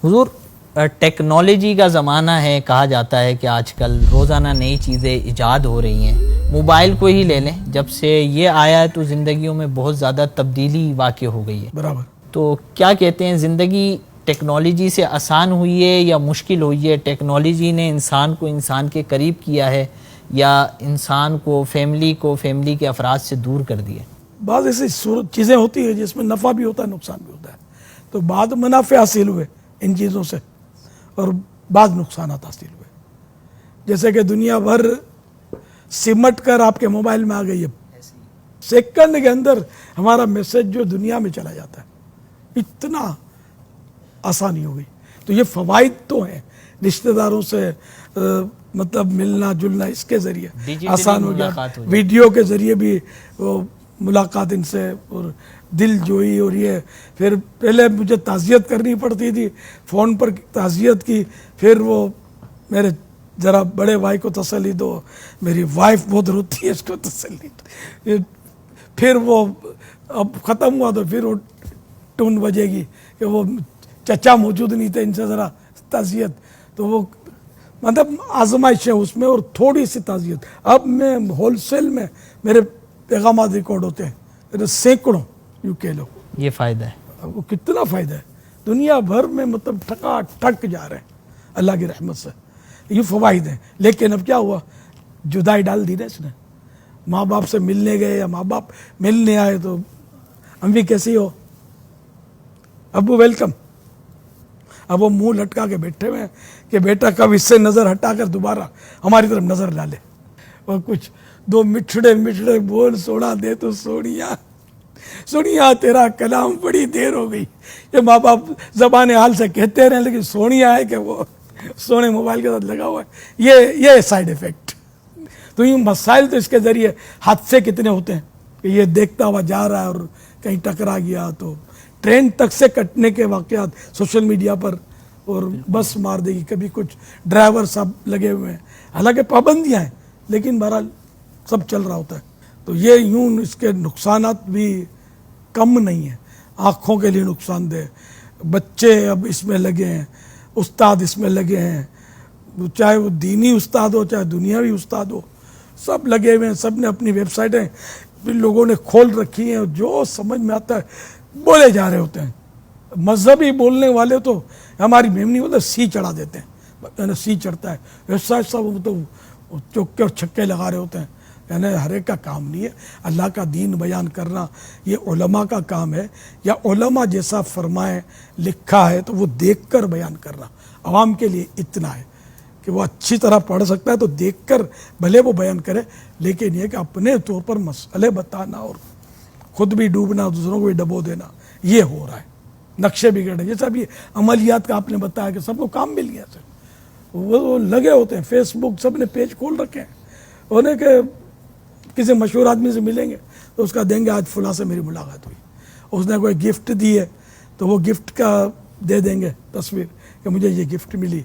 حضور ٹیکنالوجی کا زمانہ ہے، کہا جاتا ہے کہ آج کل روزانہ نئی چیزیں ایجاد ہو رہی ہیں. موبائل کو ہی لے لیں، جب سے یہ آیا ہے تو زندگیوں میں بہت زیادہ تبدیلی واقع ہو گئی ہے. برابر. تو کیا کہتے ہیں، زندگی ٹیکنالوجی سے آسان ہوئی ہے یا مشکل ہوئی ہے؟ ٹیکنالوجی نے انسان کو انسان کے قریب کیا ہے یا انسان کو فیملی کے افراد سے دور کر دیا؟ بعض ایسی چیزیں ہوتی ہیں جس میں نفع بھی ہوتا ہے، نقصان بھی ہوتا ہے. تو بعض منافع حاصل ہوئے ان چیزوں سے اور بعض نقصانات حاصل ہوئے. جیسے کہ دنیا بھر سمٹ کر آپ کے موبائل میں آ گئی ہے، سیکنڈ کے اندر ہمارا میسج جو دنیا میں چلا جاتا ہے، اتنا آسانی ہو گئی. تو یہ فوائد تو ہیں، رشتہ داروں سے مطلب ملنا جلنا اس کے ذریعے آسان ہو گیا، ویڈیو کے ذریعے بھی ملاقات ان سے اور دل جوئی. اور یہ پھر پہلے مجھے تعزیت کرنی پڑتی تھی، فون پر تعزیت کی، پھر وہ میرے ذرا بڑے بھائی کو تسلی دو، میری وائف بہت روتی ہے اس کو تسلی دو. پھر وہ اب ختم ہوا تو پھر وہ ٹون بجے گی کہ وہ چچا موجود نہیں تھے، ان سے ذرا تعزیت. تو وہ مطلب آزمائش ہے اس میں اور تھوڑی سی تعزیت. اب میں ہول سیل میں میرے پیغامات ریکارڈ ہوتے ہیں، میرے سینکڑوں یوں کہہ لو. یہ فائدہ ہے. وہ کتنا فائدہ ہے، دنیا بھر میں مطلب ٹھکا ٹھک جا رہے ہیں اللہ کی رحمت سے. یہ فوائد ہیں. لیکن اب کیا ہوا، جدائی ڈال دی نا اس نے. ماں باپ سے ملنے گئے یا ماں باپ ملنے آئے تو ہم بھی کیسی ہو ابو ویلکم. اب وہ منہ لٹکا کے بیٹھے ہوئے ہیں کہ بیٹا کب اس سے نظر ہٹا کر دوبارہ ہماری طرف نظر ڈالے. اور کچھ دو مٹھڑے بول سوڑا دے تو سونیا تیرا کلام بڑی دیر ہو گئی. یہ ماں باپ زبان حال سے کہتے رہے لیکن سونیا ہے کہ وہ سونے موبائل کے ساتھ لگا ہوا ہے. یہ سائیڈ ایفیکٹ. تو یہ مسائل تو اس کے ذریعے حادثے کتنے ہوتے ہیں کہ یہ دیکھتا ہوا جا رہا ہے اور کہیں ٹکرا گیا تو ٹرین تک سے کٹنے کے واقعات سوشل میڈیا پر، اور بس مار دے گی. کبھی کچھ ڈرائیور سب لگے ہوئے ہیں، حالانکہ پابندیاں ہیں لیکن بہرحال سب چل رہا ہوتا ہے. تو یہ یوں اس کے نقصانات بھی کم نہیں ہیں. آنکھوں کے لیے نقصان دہ، بچے اب اس میں لگے ہیں، استاد اس میں لگے ہیں، چاہے وہ دینی استاد ہو چاہے دنیاوی استاد ہو، سب لگے ہوئے ہیں. سب نے اپنی ویب سائٹیں لوگوں نے کھول رکھی ہیں، جو سمجھ میں آتا ہے بولے جا رہے ہوتے ہیں. مذہبی بولنے والے تو ہماری میمنی بولتے سی چڑھا دیتے ہیں، یعنی سی چڑھتا ہے ایسا ایسا، وہ تو چوکے اور چھکے لگا رہے ہوتے ہیں. یعنی ہر ایک کا کام نہیں ہے اللہ کا دین بیان کرنا، یہ علماء کا کام ہے. یا علماء جیسا فرمائے لکھا ہے تو وہ دیکھ کر بیان کرنا. عوام کے لیے اتنا ہے کہ وہ اچھی طرح پڑھ سکتا ہے تو دیکھ کر بھلے وہ بیان کرے، لیکن یہ کہ اپنے طور پر مسئلے بتانا اور خود بھی ڈوبنا دوسروں کو بھی ڈبو دینا، یہ ہو رہا ہے. نقشے بگڑے، جیسا بھی عملیات کا آپ نے بتایا کہ سب کو کام مل گیا، وہ لگے ہوتے ہیں. فیس بک سب نے پیج کھول رکھے ہیں، انہیں کہ کسی مشہور آدمی سے ملیں گے تو اس کا دیں گے آج فلاں سے میری ملاقات ہوئی، اس نے کوئی گفٹ دی ہے تو وہ گفٹ کا دے دیں گے تصویر کہ مجھے یہ گفٹ ملی،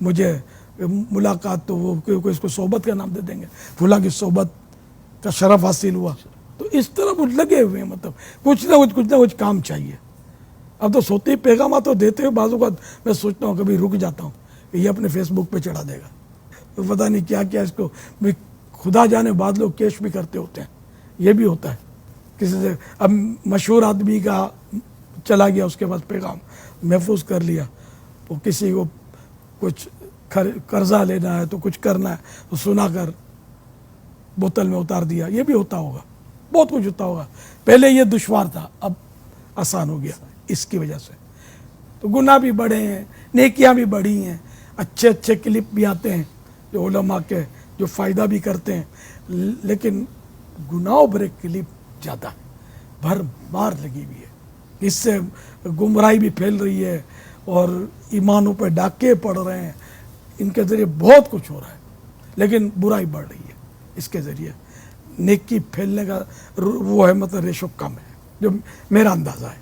مجھے ملاقات، تو وہ اس کو صحبت کا نام دے دیں گے، فلاں کی صحبت کا شرف حاصل ہوا. تو اس طرح وہ لگے ہوئے ہیں، مطلب کچھ نہ کچھ کام چاہیے. اب تو سوتے پیغامات تو دیتے ہوئے بعض اوقات میں سوچتا ہوں، کبھی رک جاتا ہوں کہ یہ اپنے فیس بک پہ چڑھا دے گا، تو پتہ نہیں کیا کیا اس کو. خدا جانے بعض لوگ کیش بھی کرتے ہوتے ہیں، یہ بھی ہوتا ہے. کسی سے اب مشہور آدمی کا چلا گیا، اس کے پاس پیغام محفوظ کر لیا، وہ کسی کو کچھ قرضہ لینا ہے تو کچھ کرنا ہے تو سنا کر بوتل میں اتار دیا. یہ بھی ہوتا ہوگا، بہت کچھ ہوتا ہوگا. پہلے یہ دشوار تھا، اب آسان ہو گیا اس کی وجہ سے. تو گناہ بھی بڑھے ہیں، نیکیاں بھی بڑھی ہیں، اچھے کلپ بھی آتے ہیں جو علماء کے جو فائدہ بھی کرتے ہیں، لیکن گناہوں بھرے کلپ زیادہ ہے، بھر مار لگی ہوئی ہے. اس سے گمراہی بھی پھیل رہی ہے اور ایمانوں پہ ڈاکے پڑ رہے ہیں. ان کے ذریعے بہت کچھ ہو رہا ہے لیکن برائی بڑھ رہی ہے. اس کے ذریعے نیکی پھیلنے کا وہ ہے، مطلب ریشو کم ہے، جو میرا اندازہ ہے.